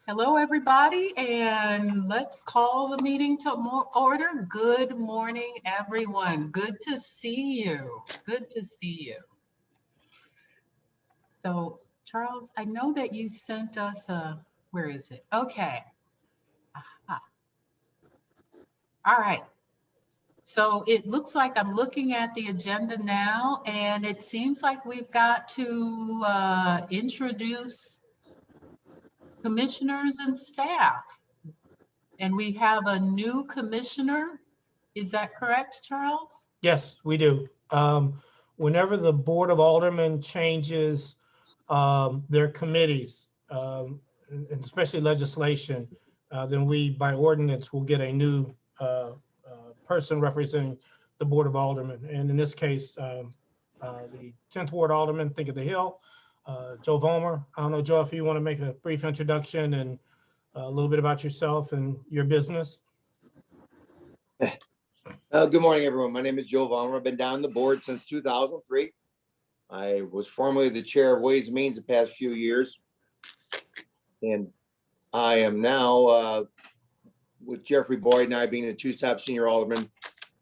Hello, everybody, and let's call the meeting to order. Good morning, everyone. Good to see you. Good to see you. So, Charles, I know that you sent us where is it? Okay. Aha. All right. So it looks like I'm looking at the agenda now, and it seems like we've got to introduce commissioners and staff. And we have a new commissioner. Is that correct, Charles? Yes, we do. Whenever the Board of Aldermen changes their committees, and especially legislation, then we, by ordinance, will get a new person representing the Board of Aldermen. And in this case, the 10th Ward Alderman, Think of the Hill, Joe Vollmer. I don't know, Joe, if you want to make a brief introduction and a little bit about yourself and your business. Good morning, everyone. My name is Joe Vollmer. I've been down the board since 2003. I was formerly the chair of Ways and Means the past few years. And I am now, with Jeffrey Boyd and I being the two-step senior alderman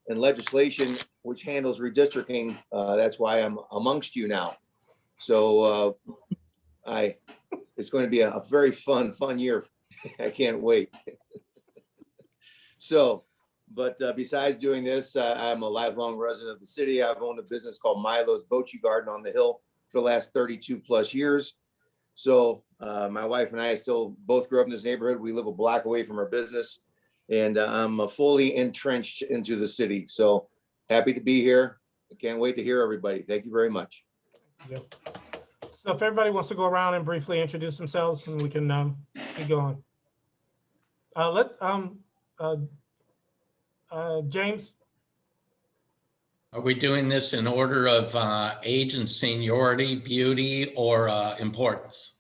and legislation, which handles redistricting. That's why I'm amongst you now. So it's going to be a very fun year. I can't wait. But besides doing this, I'm a lifelong resident of the city. I've owned a business called Milo's Bocce Garden on the Hill for the last 32 plus years. So my wife and I still both grew up in this neighborhood. We live a block away from our business, and I'm fully entrenched into the city. So happy to be here. I can't wait to hear everybody. Thank you very much. Yeah. So if everybody wants to go around and briefly introduce themselves, and we can keep going. James? Are we doing this in order of age and seniority, beauty, or importance?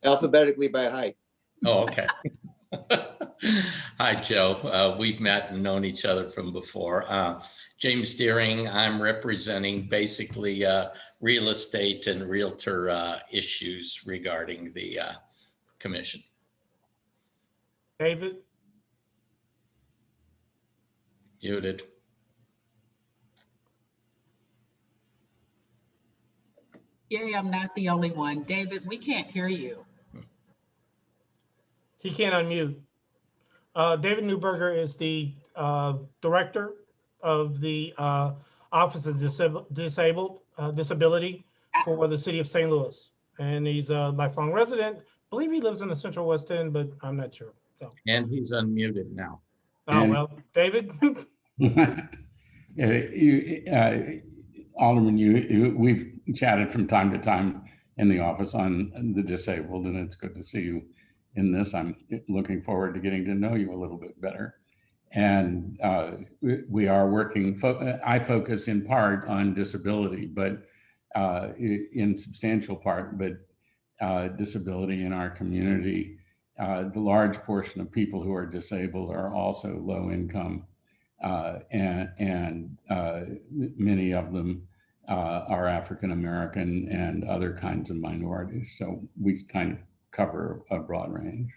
Alphabetically by height. Oh, okay. Hi, Joe. We've met and known each other from before. James Deering, I'm representing basically real estate and realtor issues regarding the commission. David? Muted. Yay, I'm not the only one. David, we can't hear you. He can't unmute. David Neuberger is the director of the Office of Disability for the city of St. Louis. And he's a lifelong resident. I believe he lives in the Central West End, but I'm not sure. So. And he's unmuted now. Oh, well, David? Alderman, we've chatted from time to time in the office on the disabled, and it's good to see you in this. I'm looking forward to getting to know you a little bit better. And we are working, I focus in part on disability, but in substantial part, but disability in our community. The large portion of people who are disabled are also low income, and many of them are African American and other kinds of minorities. So we kind of cover a broad range.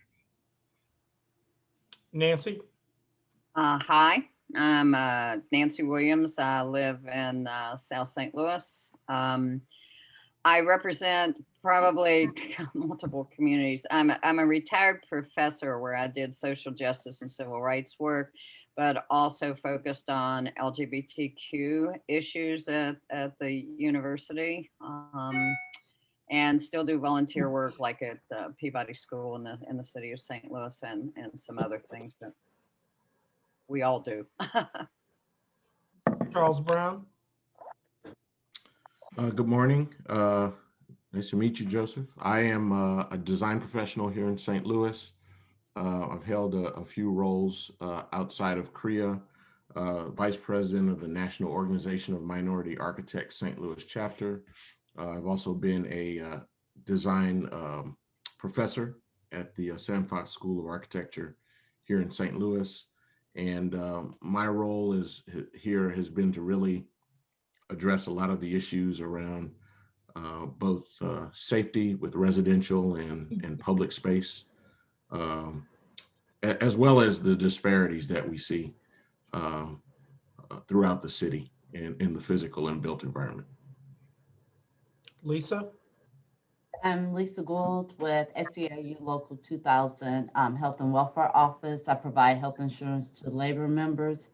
Nancy? Hi, I'm Nancy Williams. I live in South St. Louis. I represent probably multiple communities. I'm a retired professor where I did social justice and civil rights work, but also focused on LGBTQ issues at the university, and still do volunteer work like at Peabody School in the city of St. Louis and some other things that we all do. Charles Brown? Good morning. Nice to meet you, Joseph. I am a design professional here in St. Louis. I've held a few roles outside of CREA, Vice President of the National Organization of Minority Architects St. Louis chapter. I've also been a design professor at the Sam Fox School of Architecture here in St. Louis. And my role here has been to really address a lot of the issues around both safety with residential and public space. as well as the disparities that we see throughout the city in the physical and built environment. Lisa? I'm Lisa Gould with SEIU Local 2000 Health and Welfare Office. I provide health insurance to labor members.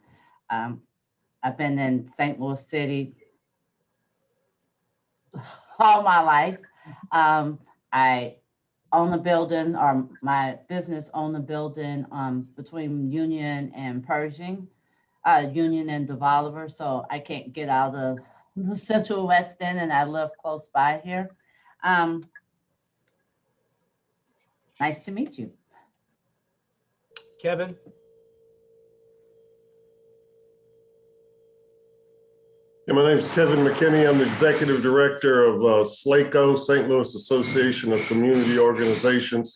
I've been in St. Louis City all my life. I own a building, or my business own a building between Union and Pershing, Union and DeVoliver. So I can't get out of the Central West End, and I live close by here. Nice to meet you. Kevin? Yeah, my name is Kevin McKinney. I'm the Executive Director of SLACO, St. Louis Association of Community Organizations.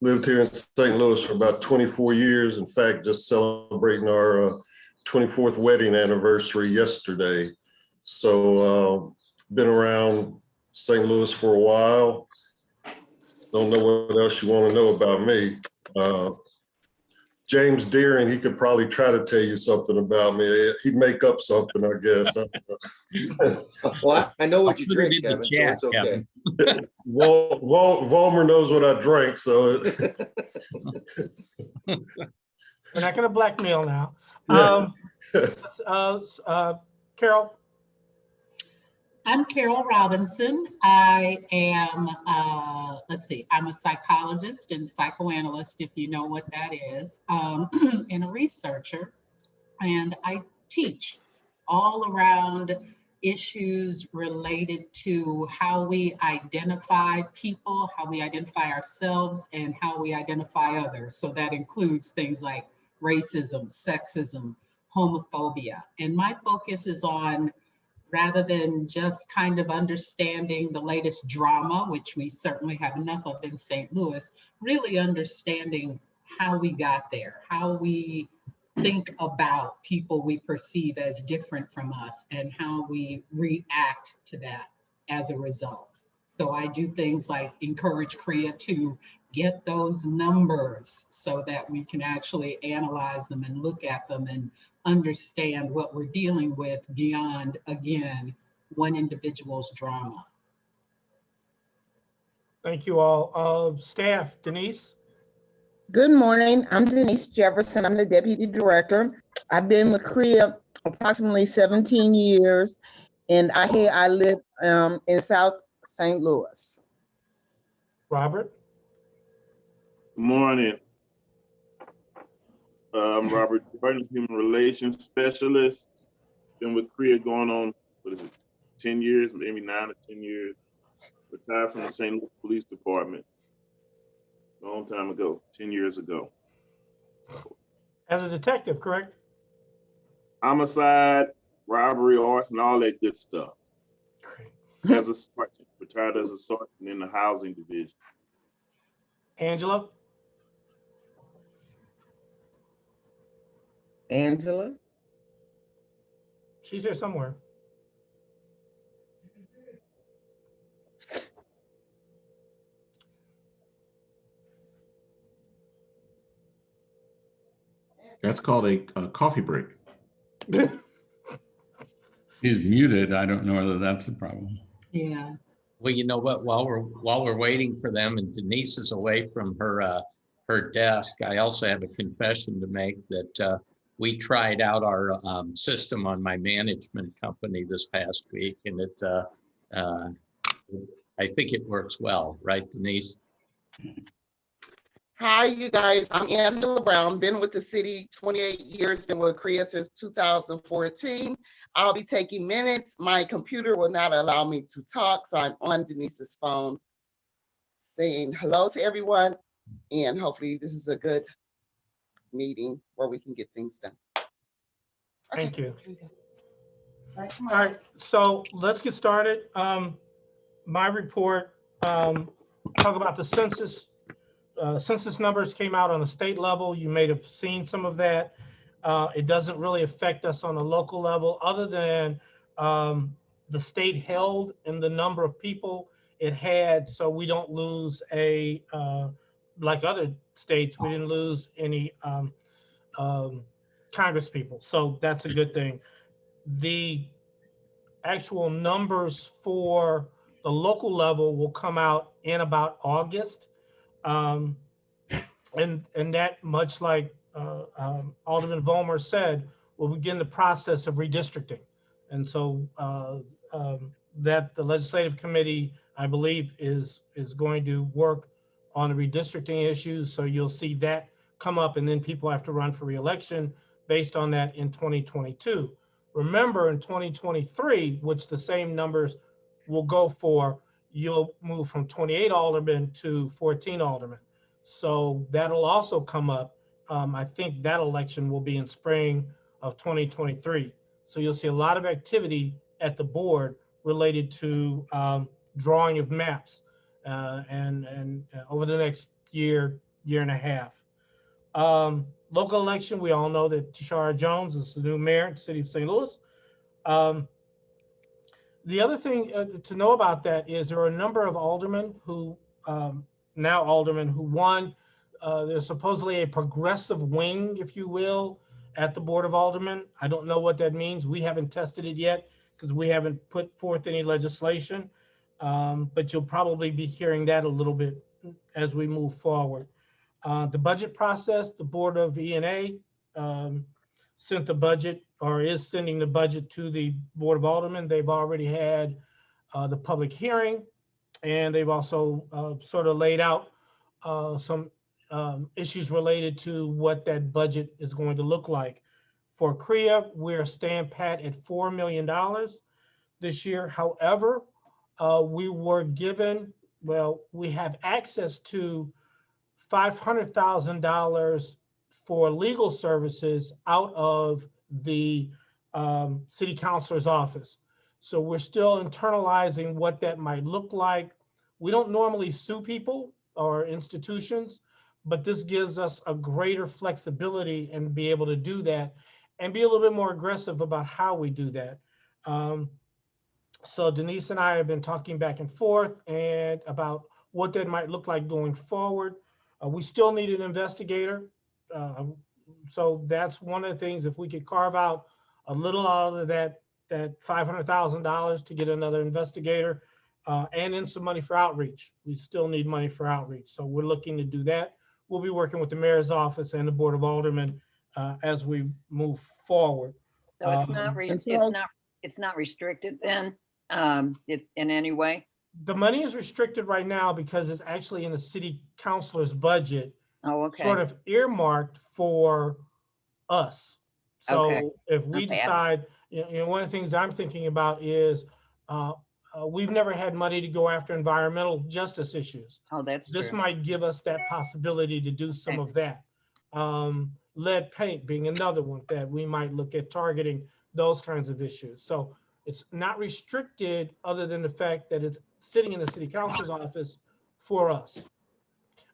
Lived here in St. Louis for about 24 years. In fact, just celebrating our 24th wedding anniversary yesterday. So been around St. Louis for a while. Don't know what else you want to know about me. James Deering, he could probably try to tell you something about me. He'd make up something, I guess. Well, I know what you I'll put drink, it in the Kevin, so chat, it's okay. Kevin. Volmer knows what I drink, so. We're not going to blackmail now. Yeah. Carol? I'm Carol Robinson. I am, let's see, I'm a psychologist and psychoanalyst, if you know what that is, and a researcher. And I teach all around issues related to how we identify people, how we identify ourselves, and how we identify others. So that includes things like racism, sexism, homophobia. And my focus is on, rather than just kind of understanding the latest drama, which we certainly have enough of in St. Louis, really understanding how we got there, how we think about people we perceive as different from us, and how we react to that as a result. So I do things like encourage CREA to get those numbers so that we can actually analyze them and look at them and understand what we're dealing with beyond, again, one individual's drama. Thank you all. Staff, Denise? Good morning. I'm Denise Jefferson. I'm the Deputy Director. I've been with CREA approximately 17 years, and I live in South St. Louis. Robert? Good morning. I'm Robert Jordan, Human Relations Specialist. Been with CREA going on, 10 years, maybe 9 or 10 years. Retired from the St. Louis Police Department a long time ago, 10 years ago. As a detective, correct? Homicide, robbery, arson, all that good stuff. Great. As a sergeant, retired as a sergeant in the housing division. Angela? Angela? She's here somewhere. That's called a coffee break. He's muted. I don't know whether that's the problem. Yeah. Well, you know what, while we're waiting for them and Denise is away from her desk, I also have a confession to make that we tried out our system on my management company this past week, and I think it works well, right, Denise? Hi, you guys. I'm Angela Brown. Been with the city 28 years and with CREA since 2014. I'll be taking minutes. My computer will not allow me to talk, so I'm on Denise's phone saying hello to everyone, and hopefully this is a good meeting where we can get things done. Okay. Thank you. All right, so let's get started. My report, talk about the census. Census numbers came out on the state level. You may have seen some of that. It doesn't really affect us on a local level other than the state held in the number of people it had, so we don't lose a like other states, we didn't lose any Congress people. So that's a good thing. The actual numbers for the local level will come out in about August. Um, and that, much like Alderman Vollmer said, will begin the process of redistricting. And so that the legislative committee, I believe, is going to work on the redistricting issues. So you'll see that come up, and then people have to run for reelection based on that in 2022. Remember, in 2023, which the same numbers will go for, you'll move from 28 aldermen to 14 aldermen. So that'll also come up. I think that election will be in spring of 2023. So you'll see a lot of activity at the board related to drawing of maps and over the next year and a half. Local election, we all know that Tashara Jones is the new mayor in the city of St. Louis. The other thing to know about that is there are a number of aldermen who, now aldermen who won. There's supposedly a progressive wing, if you will, at the Board of Aldermen. I don't know what that means. We haven't tested it yet because we haven't put forth any legislation. But you'll probably be hearing that a little bit as we move forward. The budget process, the Board of E&A sent the budget, or is sending the budget to the Board of Aldermen. They've already had the public hearing, and they've also sort of laid out some issues related to what that budget is going to look like. For CREA, we're staying pat at $4 million this year. However, we were given, we have access to $500,000 for legal services out of the city councilor's office. So we're still internalizing what that might look like. We don't normally sue people or institutions, but this gives us a greater flexibility and be able to do that and be a little bit more aggressive about how we do that. So Denise and I have been talking back and forth and about what that might look like going forward. We still need an investigator. So that's one of the things, if we could carve out a little out of that $500,000 to get another investigator and then some money for outreach. We still need money for outreach. So we're looking to do that. We'll be working with the mayor's office and the Board of Aldermen as we move forward. So it's not restricted then in any way? The money is restricted right now because it's actually in the city councilor's budget. Oh, okay. Sort of earmarked for us. So Okay. if we decide, one of the things I'm thinking about is we've never had money to go after environmental justice issues. Oh, that's This true. might give us that possibility to do some of that. Lead paint being another one that we might look at targeting those kinds of issues. So it's not restricted other than the fact that it's sitting in the city council's office for us.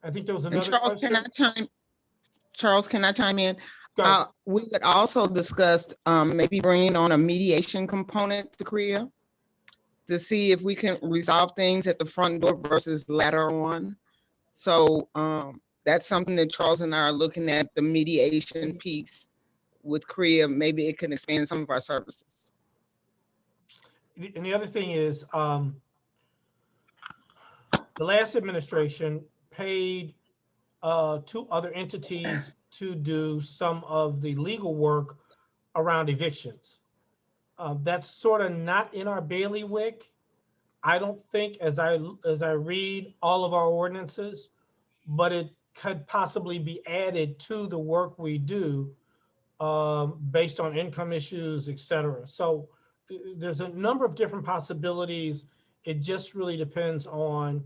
I think there was another question. Charles, can I chime in? We would also discuss maybe bringing on a mediation component to CREA to see if we can resolve things at the front door versus later on. So that's something that Charles and I are looking at, the mediation piece with CREA. Maybe it can expand some of our services. And the other thing is the last administration paid 2 other entities to do some of the legal work around evictions. That's sort of not in our bailiwick. I don't think, as I read all of our ordinances, but it could possibly be added to the work we do based on income issues, et cetera. So there's a number of different possibilities. It just really depends on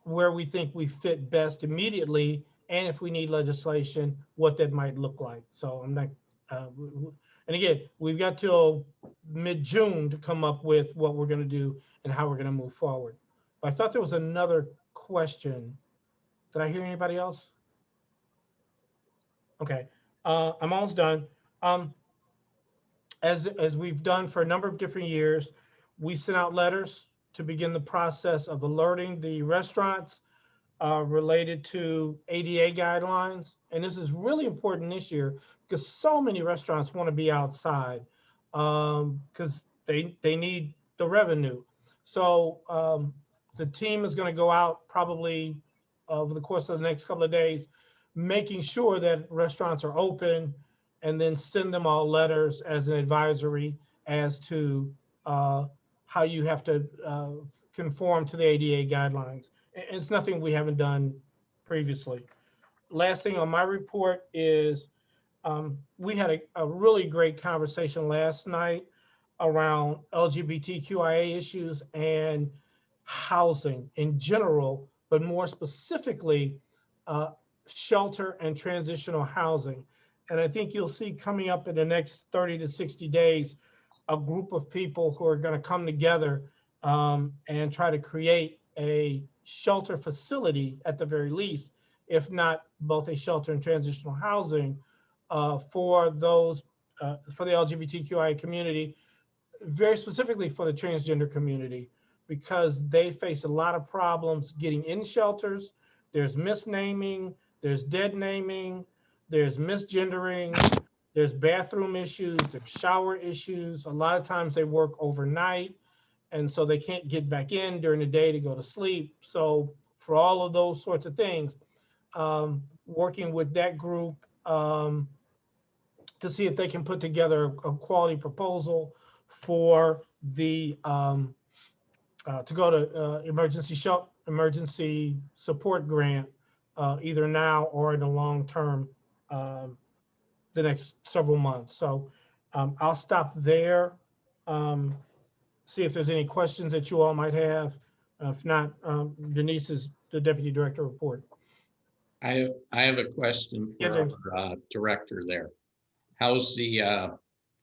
where we think we fit best immediately, and if we need legislation, what that might look like. So I'm not, and again, we've got till mid-June to come up with what we're gonna do and how we're gonna move forward. But I thought there was another question. Did I hear anybody else? Okay, I'm almost done. As we've done for a number of different years, we sent out letters to begin the process of alerting the restaurants related to ADA guidelines. And this is really important this year because so many restaurants want to be outside because they need the revenue. So the team is going to go out probably over the course of the next couple of days, making sure that restaurants are open, and then send them all letters as an advisory as to how you have to conform to the ADA guidelines. It's nothing we haven't done previously. Last thing on my report is we had a really great conversation last night around LGBTQIA issues and housing in general, but more specifically, shelter and transitional housing. And I think you'll see coming up in the next 30 to 60 days, a group of people who are going to come together and try to create a shelter facility at the very least, if not both a shelter and transitional housing for those, for the LGBTQIA community, very specifically for the transgender community, because they face a lot of problems getting in shelters. There's misnaming, there's dead naming, there's misgendering, there's bathroom issues, there's shower issues. A lot of times they work overnight, and so they can't get back in during the day to go to sleep. So for all of those sorts of things, working with that group to see if they can put together a quality proposal for the to go to emergency support grant either now or in the long term, the next several months. So I'll stop there. See if there's any questions that you all might have. If not, Denise is the Deputy Director report. I have a question Yeah, for James. our director there. How's the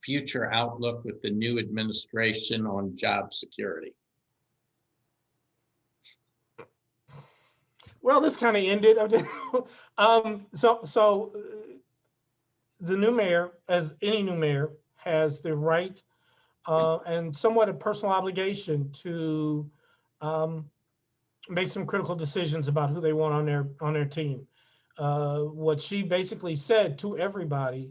future outlook with the new administration on job security? Well, this kind of ended. So the new mayor, as any new mayor, has the right and somewhat a personal obligation to make some critical decisions about who they want on their team. What she basically said to everybody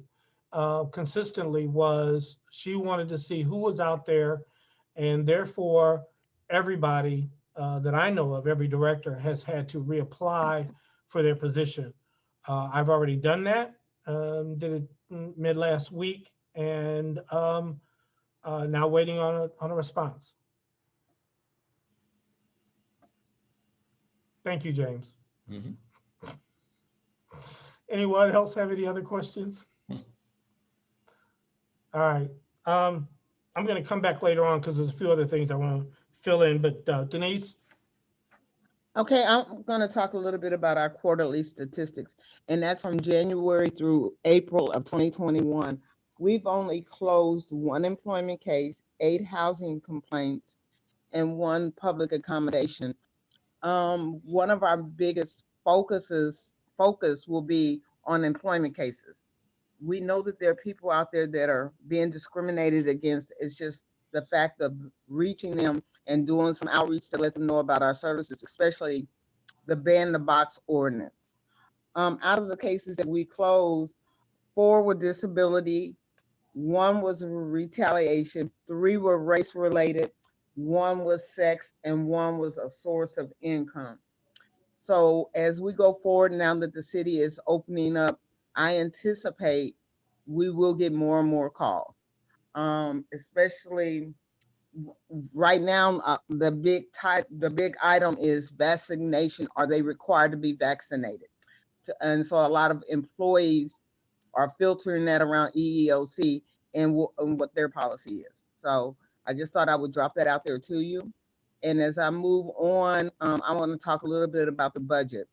consistently was she wanted to see who was out there, and therefore everybody that I know of, every director has had to reapply for their position. I've already done that, did it mid last week, and now waiting on a response. Thank you, James. Mm-hmm. Anyone else have any other questions? All right. I'm going to come back later on because there's a few other things I want to fill in, but Denise? Okay, I'm going to talk a little bit about our quarterly statistics, and that's from January through April of 2021. We've only closed 1 employment case, 8 housing complaints, and 1 public accommodation. One of our biggest focus will be on employment cases. We know that there are people out there that are being discriminated against. It's just the fact of reaching them and doing some outreach to let them know about our services, especially the ban the box ordinance. Out of the cases that we closed, 4 were disability, 1 was retaliation, 3 were race related, 1 was sex, and 1 was a source of income. So as we go forward, now that the city is opening up, I anticipate we will get more and more calls, especially right now. The big item is vaccination. Are they required to be vaccinated? And so a lot of employees are filtering that around EEOC and what their policy is. So I just thought I would drop that out there to you. And as I move on, I want to talk a little bit about the budget.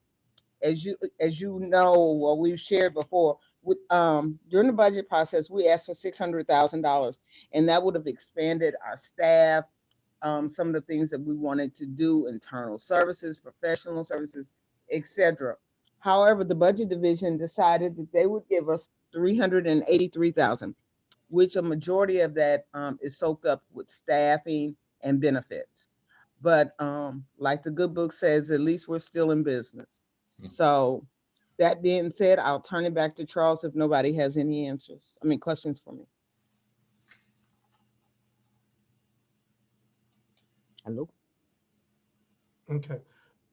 As you know, what we've shared before, during the budget process, we asked for $600,000, and that would have expanded our staff, some of the things that we wanted to do, internal services, professional services, etc. However, the budget division decided that they would give us $383,000, which a majority of that is soaked up with staffing and benefits. But like the good book says, at least we're still in business. So that being said, I'll turn it back to Charles if nobody has any questions for me. Hello? Okay,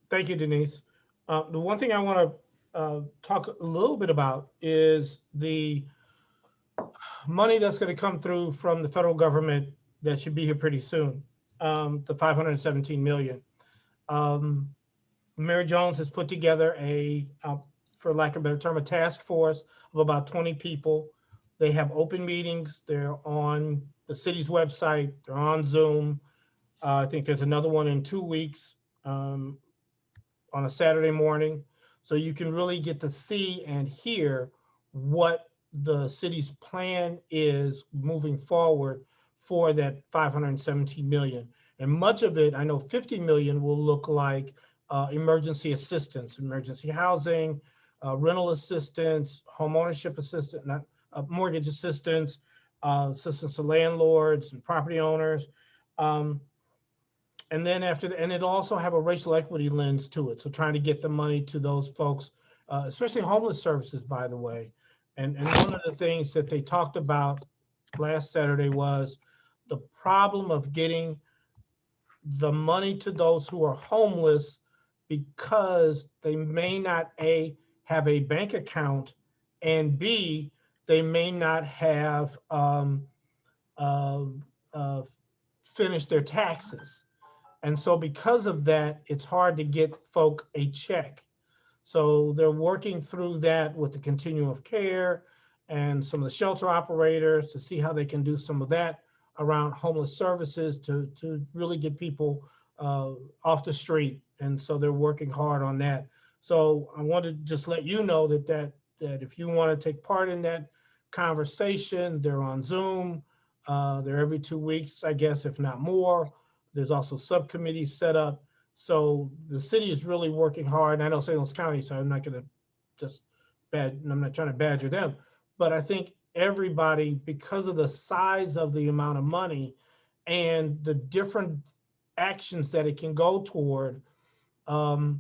thank you, Denise. The one thing I want to talk a little bit about is the money that's going to come through from the federal government that should be here pretty soon, the 517 million. Mayor Jones has put together for lack of a better term, a task force of about 20 people. They have open meetings. They're on the city's website. They're on Zoom. I think there's another one in 2 weeks on a Saturday morning. So you can really get to see and hear what the city's plan is moving forward for that 517 million. And much of it, I know 50 million will look like emergency assistance, emergency housing, rental assistance, home ownership assistance, mortgage assistance, assistance to landlords and property owners. And then and it'll also have a racial equity lens to it. So trying to get the money to those folks, especially homeless services, by the way. And one of the things that they talked about last Saturday was the problem of getting the money to those who are homeless because they may not A, have a bank account, and B, they may not have finished their taxes. And so because of that, it's hard to get folk a check. So they're working through that with the continuum of care and some of the shelter operators to see how they can do some of that around homeless services to really get people off the street. And so they're working hard on that. So I want to just let you know that if you want to take part in that conversation, they're on Zoom. They're every 2 weeks, I guess, if not more. There's also subcommittees set up. So the city is really working hard. And I know St. Louis County, so I'm not going to I'm not trying to badger them, but I think everybody, because of the size of the amount of money and the different actions that it can go toward,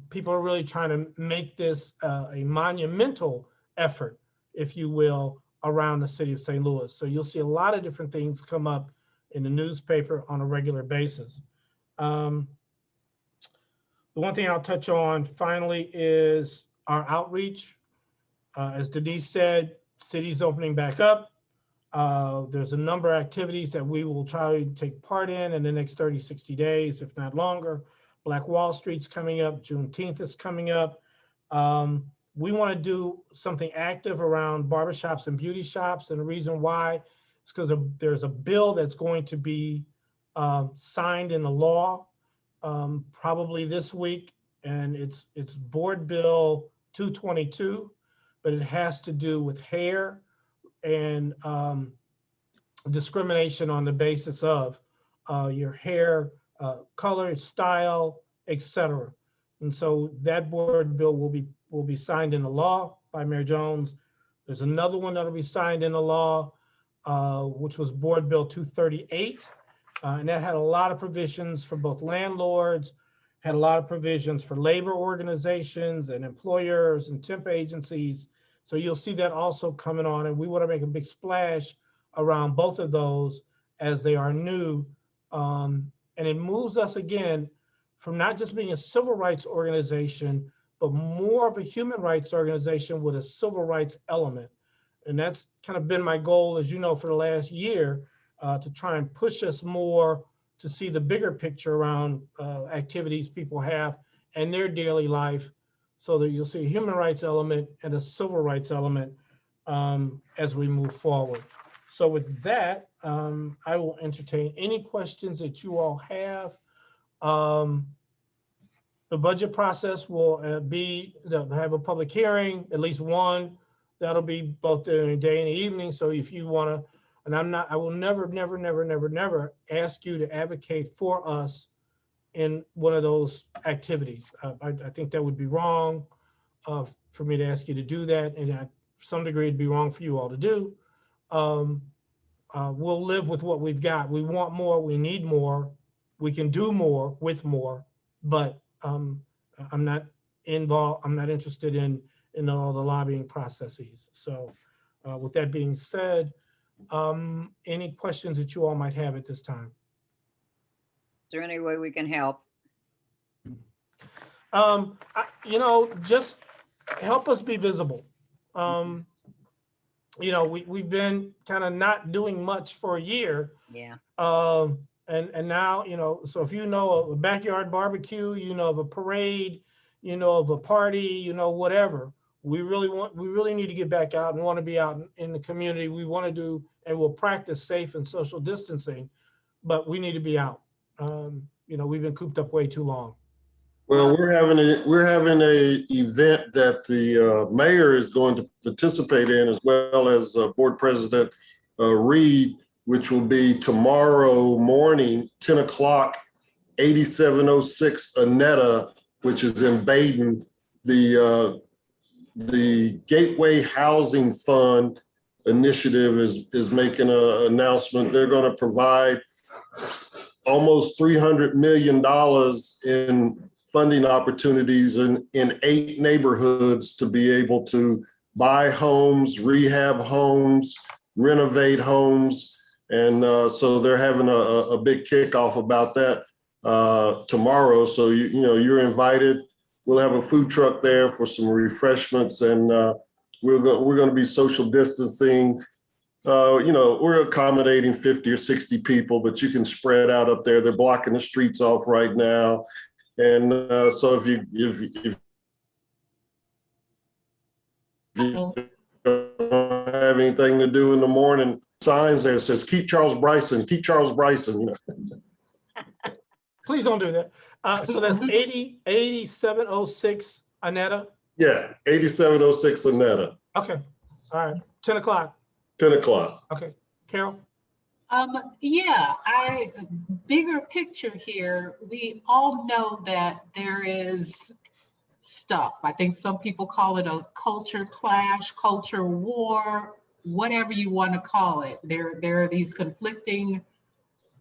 people are really trying to make this a monumental effort, if you will, around the city of St. Louis. So you'll see a lot of different things come up in the newspaper on a regular basis. The one thing I'll touch on finally is our outreach. As Denise said, city's opening back up. There's a number of activities that we will try to take part in the next 30, 60 days, if not longer. Black Wall Street's coming up, Juneteenth is coming up. We want to do something active around barbershops and beauty shops. And the reason why is because there's a bill that's going to be signed into law probably this week. And it's Board Bill 222, but it has to do with hair and discrimination on the basis of your hair color, style, etc. And so that board bill will be signed into law by Mayor Jones. There's another one that'll be signed into law, which was Board Bill 238, and that had a lot of provisions for both landlords, had a lot of provisions for labor organizations and employers and temp agencies. So you'll see that also coming on, and we want to make a big splash around both of those as they are new. And it moves us again from not just being a civil rights organization, but more of a human rights organization with a civil rights element. And that's kind of been my goal, as you know, for the last year, to try and push us more to see the bigger picture around activities people have and their daily life, so that you'll see a human rights element and a civil rights element as we move forward. So with that, I will entertain any questions that you all have. The budget process will they'll have a public hearing, at least one. That'll be both during the day and the evening. So if you want to, and I will never ask you to advocate for us in one of those activities. I think that would be wrong for me to ask you to do that. And to some degree, it'd be wrong for you all to do. We'll live with what we've got. We want more, we need more, we can do more with more, but I'm not involved. I'm not interested in all the lobbying processes. So with that being said, any questions that you all might have at this time? Is there any way we can help? Just help us be visible. We've been kind of not doing much for a year. Yeah. And now, so if you know of a backyard barbecue, of a parade, of a party, whatever, we really need to get back out and want to be out in the community. We want to do, and we'll practice safe and social distancing, but we need to be out. We've been cooped up way too long. Well, we're having a event that the mayor is going to participate in, as well as Board President Reed, which will be tomorrow morning, 10 o'clock, 8706 Annetta, which is in Baden. The Gateway Housing Fund initiative is making an announcement. They're going to provide almost $300 million in funding opportunities in 8 neighborhoods to be able to buy homes, rehab homes, renovate homes. And so they're having a big kickoff about that tomorrow. So, you're invited. We'll have a food truck there for some refreshments, and we're going to be social distancing. We're accommodating 50 or 60 people, but you can spread out up there. They're blocking the streets off right now. And so if you don't have anything to do in the morning, signs there says, keep Charles Bryson, keep Charles Bryson. Please don't do that. So that's 8706 Annetta? Yeah, 8706 Annetta. Okay, all right, 10 o'clock. 10 o'clock. Okay, Carol? Yeah, bigger picture here, we all know that there is stuff. I think some people call it a culture clash, culture war, whatever you want to call it. There are these conflicting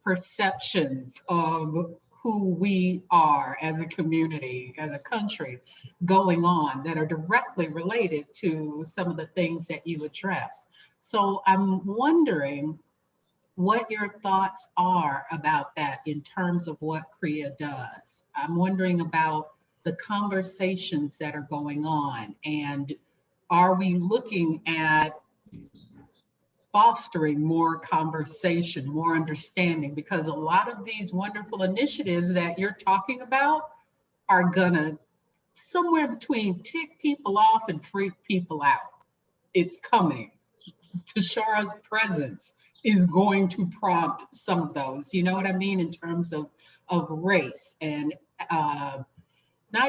perceptions of who we are as a community, as a country, going on that are directly related to some of the things that you address. So I'm wondering what your thoughts are about that in terms of what CREA does. I'm wondering about the conversations that are going on, and are we looking at fostering more conversation, more understanding, because a lot of these wonderful initiatives that you're talking about are gonna somewhere between tick people off and freak people out. It's coming. Tashara's presence is going to prompt some of those, you know what I mean, in terms of race and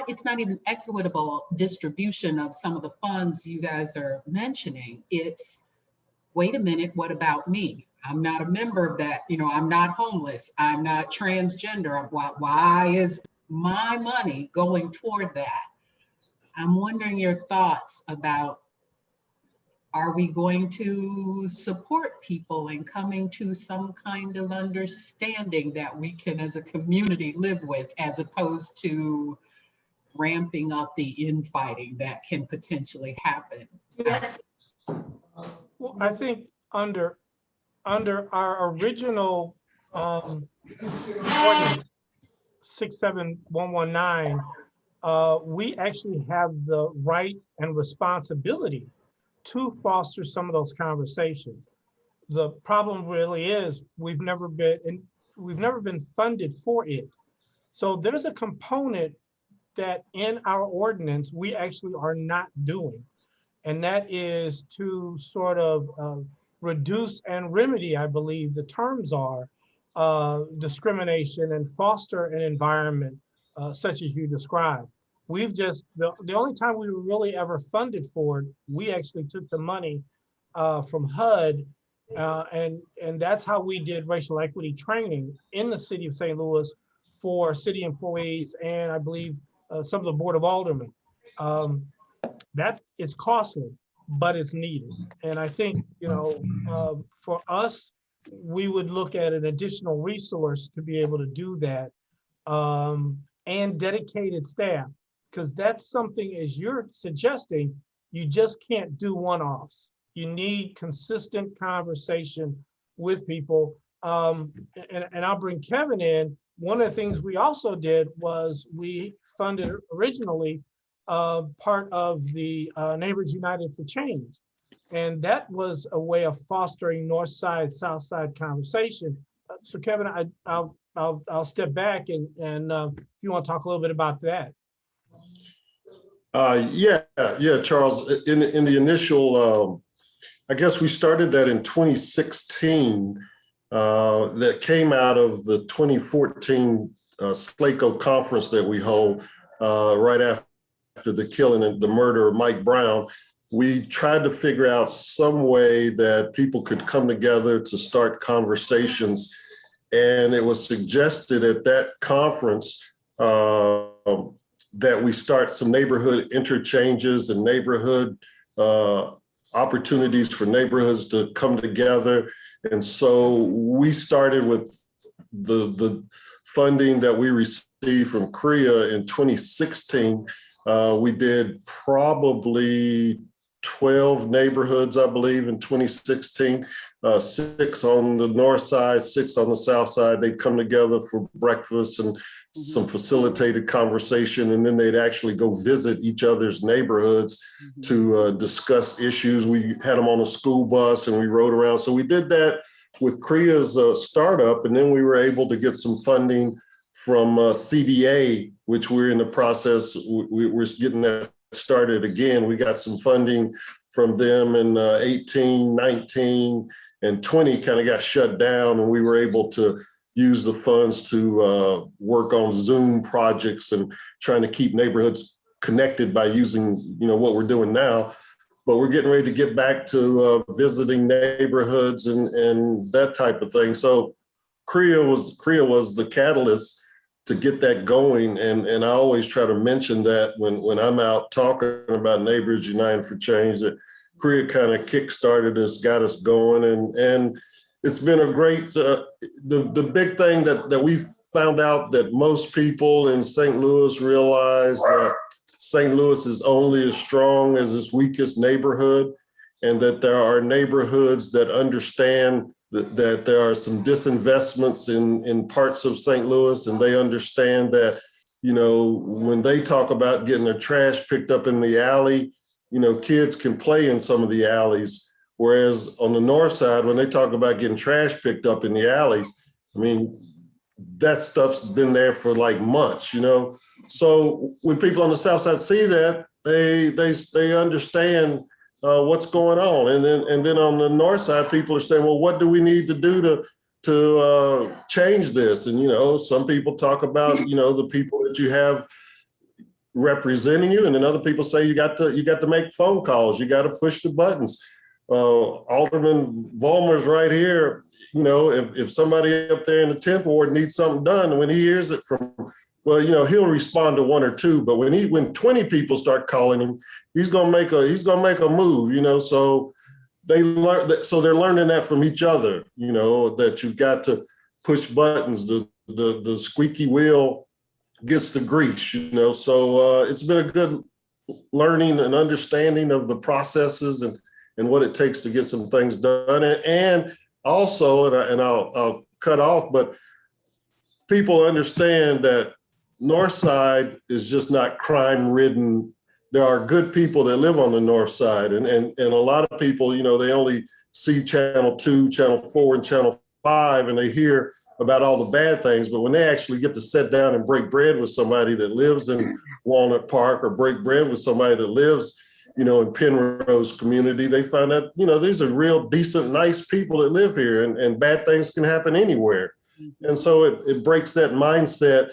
it's not even equitable distribution of some of the funds you guys are mentioning. It's, wait a minute, what about me? I'm not a member of that, I'm not homeless, I'm not transgender. Why is my money going toward that? I'm wondering your thoughts about, are we going to support people in coming to some kind of understanding that we can as a community live with, as opposed to ramping up the infighting that can potentially happen? Yes. Well, I think under our original ordinance 67119, we actually have the right and responsibility to foster some of those conversations. The problem really is we've never been funded for it. So there's a component that in our ordinance we actually are not doing, and that is to sort of reduce and remedy, I believe the terms are, discrimination and foster an environment such as you described. We've just, the only time we were really ever funded for it, we actually took the money from HUD, and that's how we did racial equity training in the city of St. Louis for city employees and I believe some of the Board of Aldermen. That is costly, but it's needed. And I think, for us, we would look at an additional resource to be able to do that, and dedicated staff, because that's something, as you're suggesting, you just can't do one-offs. You need consistent conversation with people. And I'll bring Kevin in. One of the things we also did was we funded originally part of the Neighbors United for Change. And that was a way of fostering North Side, South Side conversation. So Kevin, I'll step back and if you want to talk a little bit about that. Yeah, Charles. In the initial, I guess we started that in 2016. That came out of the 2014 SLACO conference that we hold right after the killing and the murder of Mike Brown. We tried to figure out some way that people could come together to start conversations. And it was suggested at that conference that we start some neighborhood interchanges and neighborhood opportunities for neighborhoods to come together. And so we started with the funding that we received from CREA in 2016. We did probably 12 neighborhoods, I believe, in 2016, 6 on the north side, 6 on the south side. They'd come together for breakfast and some facilitated conversation, and then they'd actually go visit each other's neighborhoods to discuss issues. We had them on a school bus and we rode around. So we did that with CREA's startup, and then we were able to get some funding from CDA, which we're in the process, we're getting that started again. We got some funding from them in 18, 19, and 20 kind of got shut down, and we were able to use the funds to work on Zoom projects and trying to keep neighborhoods connected by using, what we're doing now. But we're getting ready to get back to visiting neighborhoods and that type of thing. So CREA was the catalyst to get that going. And I always try to mention that when I'm out talking about Neighbors United for Change, that CREA kind of kickstarted us, got us going. And it's been a great, the big thing that we found out that most people in St. Louis realize that St. Louis is only as strong as its weakest neighborhood, and that there are neighborhoods that understand that there are some disinvestments in parts of St. Louis, and they understand that, when they talk about getting their trash picked up in the alley, kids can play in some of the alleys. Whereas on the north side, when they talk about getting trash picked up in the alleys, I mean, that stuff's been there for like months, So when people on the south side see that, they understand what's going on. And then on the north side, people are saying, well, what do we need to do to change this? And, some people talk about, the people that you have representing you. And then other people say you got to make phone calls. You got to push the buttons. Alderman Vollmer's right here. If somebody up there in the 10th ward needs something done, when he hears it from, he'll respond to 1 or 2. But when 20 people start calling him, he's gonna make a move. So they learn that. So they're learning that from each other. That you've got to push buttons. The squeaky wheel gets the grease. So it's been a good learning and understanding of the processes and what it takes to get some things done. And also, and I'll cut off, but people understand that North Side is just not crime-ridden. There are good people that live on the North Side, and a lot of people, they only see Channel 2, Channel 4, and Channel 5, and they hear about all the bad things. But when they actually get to sit down and break bread with somebody that lives in Walnut Park, or break bread with somebody that lives, in Penrose community, they find out, these are real decent, nice people that live here, and bad things can happen anywhere. And so it breaks that mindset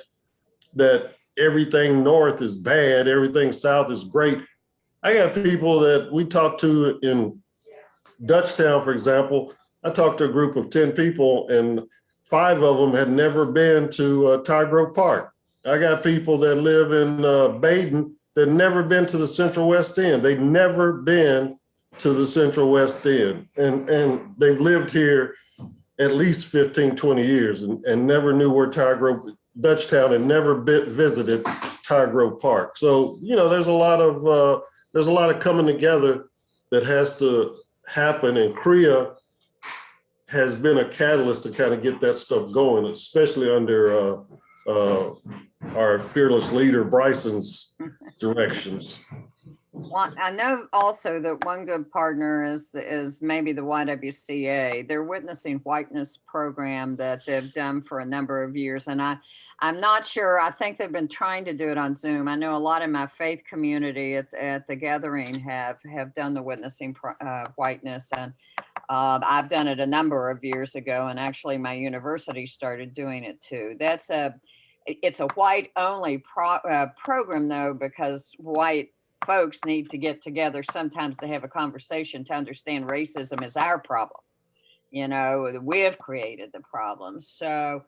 that everything north is bad, everything south is great. I got people that we talk to in Dutchtown, for example. I talked to a group of 10 people, and 5 of them had never been to Tygrove Park. I got people that live in Baden that never been to the Central West End. They've never been to the Central West End, and they've lived here at least 15, 20 years and never knew where Dutchtown had never visited Tire Grove Park. So, you know, there's a lot of coming together that has to happen, and CREA has been a catalyst to kind of get that stuff going, especially under our fearless leader, Bryson's directions. Well, I know also that one good partner is maybe the YWCA, their Witnessing Whiteness program that they've done for a number of years. And I'm not sure, I think they've been trying to do it on Zoom. I know a lot of my faith community at the gathering have done the Witnessing Whiteness. And I've done it a number of years ago, and actually my university started doing it too. It's a white only program though, because white folks need to get together sometimes to have a conversation to understand racism is our problem. You know, we have created the problem. So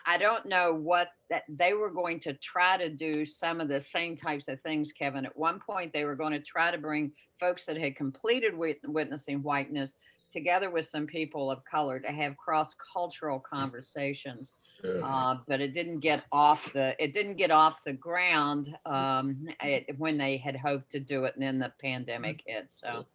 I don't know what that they were going to try to do some of the same types of things, Kevin. At one point, they were going to try to bring folks that had completed Witnessing Whiteness together with some people of color to have cross-cultural conversations. But it didn't get off the ground when they had hoped to do it, and then the pandemic hit. So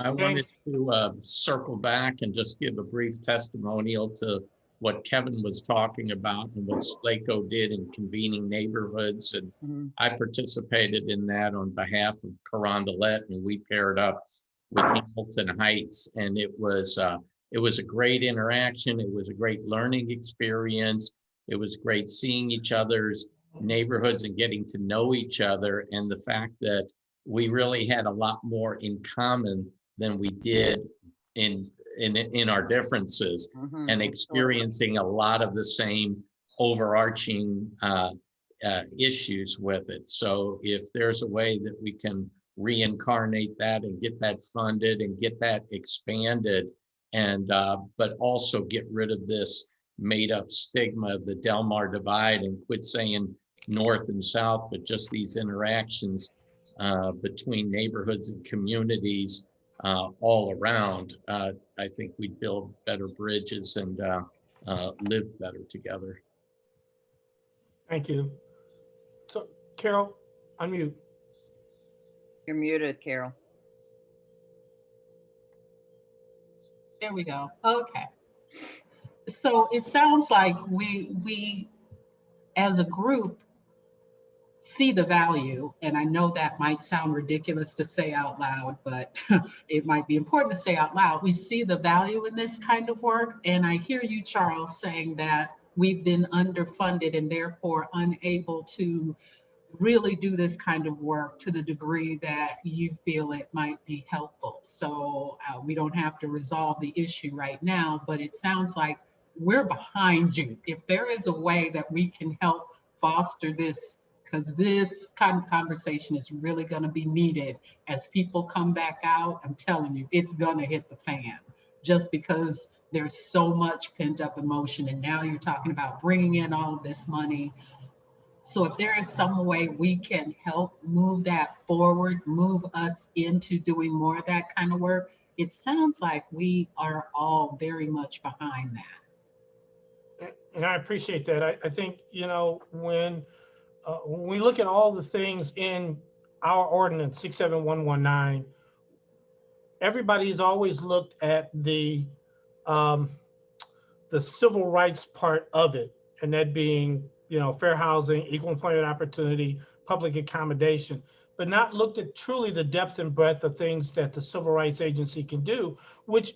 I wanted to circle back and just give a brief testimonial to what Kevin was talking about and what SLACO did in convening neighborhoods. And I participated in that on behalf of Carondelet, and we paired up with Hamilton Heights, and it was a great interaction. It was a great learning experience. It was great seeing each other's neighborhoods and getting to know each other, and the fact that we really had a lot more in common than we did in our differences, and experiencing a lot of the same overarching issues with it. So if there's a way that we can reincarnate that and get that funded and get that expanded, and but also get rid of this made up stigma of the Del Mar divide and quit saying north and south, but just these interactions between neighborhoods and communities all around, I think we'd build better bridges and live better together. Thank you. So Carol, unmute. You're muted, Carol. There we go. Okay. So it sounds like we as a group see the value, and I know that might sound ridiculous to say out loud, but it might be important to say out loud. We see the value in this kind of work, and I hear you, Charles, saying that we've been underfunded and therefore unable to really do this kind of work to the degree that you feel it might be helpful. So we don't have to resolve the issue right now, but it sounds like we're behind you. If there is a way that we can help foster this, because this kind of conversation is really going to be needed as people come back out, I'm telling you, it's going to hit the fan, just because there's so much pent up emotion. And now you're talking about bringing in all of this money. So if there is some way we can help move that forward, move us into doing more of that kind of work, it sounds like we are all very much behind that. And I appreciate that. I think, you know, when we look at all the things in our ordinance 67119, everybody's always looked at the civil rights part of it, and that being, you know, fair housing, equal employment opportunity, public accommodation, but not looked at truly the depth and breadth of things that the Civil Rights Agency can do, which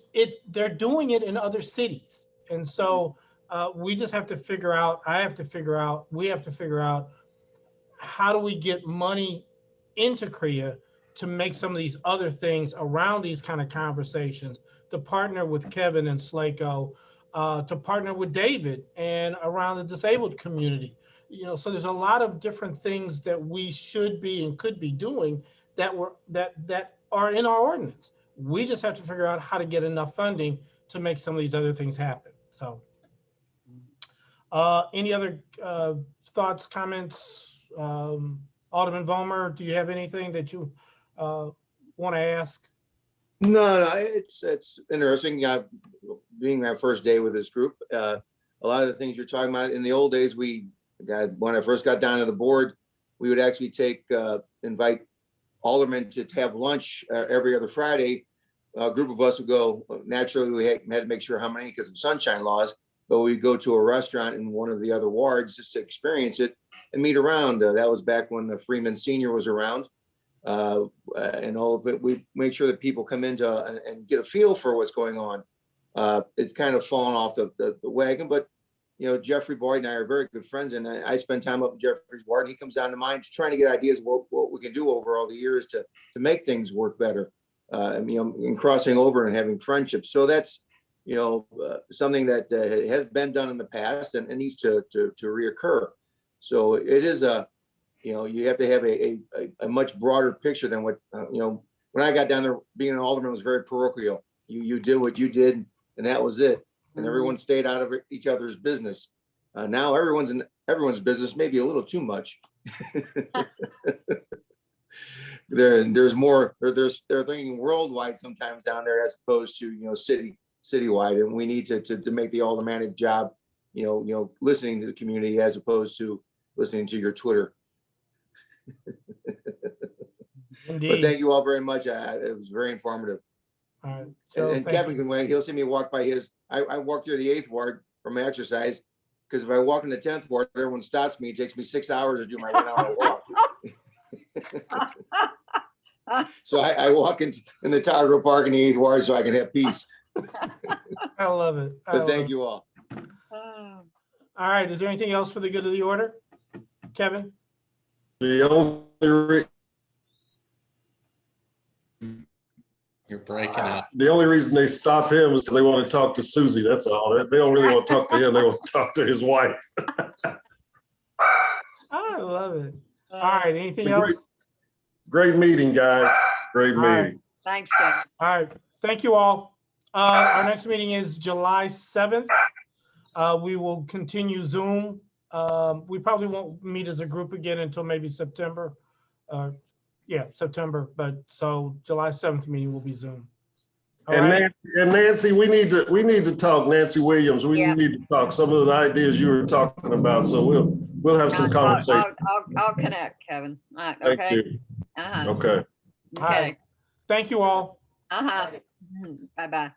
they're doing it in other cities. And so we just have to figure out, we have to figure out, how do we get money into CREA to make some of these other things around these kind of conversations, to partner with Kevin and SLACO, to partner with David and around the disabled community. You know, so there's a lot of different things that we should be and could be doing that are in our ordinance. We just have to figure out how to get enough funding to make some of these other things happen. So any other thoughts, comments? Alderman Vollmer, do you have anything that you want to ask? No, it's interesting. Being my first day with this group, a lot of the things you're talking about in the old days, when I first got down to the board, we would actually invite aldermen to have lunch every other Friday. A group of us would go. Naturally, we had to make sure how many because of sunshine laws, but we'd go to a restaurant in one of the other wards just to experience it and meet around. That was back when the Freeman Senior was around. And all of it, we make sure that people come into and get a feel for what's going on. It's kind of fallen off the wagon, but Jeffrey Boyd and I are very good friends, and I spend time up in Jeffrey's ward. And he comes down to mine, just trying to get ideas of what we can do over all the years to make things work better. And crossing over and having friendships. So that's something that has been done in the past and needs to reoccur. So it is you have to have a much broader picture than what, when I got down there, being an alderman was very parochial. You did what you did and that was it. And everyone stayed out of each other's business. Now everyone's in everyone's business, maybe a little too much. There's more, they're thinking worldwide sometimes down there as opposed to, citywide. And we need to make the aldermanic job, listening to the community as opposed to listening to your Twitter. Indeed. But thank you all very much. It was very informative. All right. So And Kevin can wait. He'll see me walk by his. I walk through the 8th ward for my exercise because if I walk in the 10th ward, everyone stops me. It takes me 6 hours to do my 1 hour walk. So I walk in the Tower Grove Park in the 8th ward so I can have peace. I love it. But thank you all. All right. Is there anything else for the good of the order, Kevin? The You're breaking up. only reason they stop him is because they want to talk to Susie. That's all. They don't really want to talk to him. They want to talk to his wife. I love it. All right. Anything It's a else? Great meeting, guys. Great All right. meeting. Thanks, Kevin. All right. Thank you all. Our next meeting is July 7th. We will continue Zoom. We probably won't meet as a group again until maybe September. September. But so July 7th meeting will be Zoom. All right. Nancy, we need to talk. Nancy Williams, we Yeah. need to talk some of the ideas you were talking about. So we'll have some conversation. I'll connect, Kevin. Thank Okay. you. Uh-huh. Okay. All right. Okay. Thank you all. Uh-huh. Bye-bye.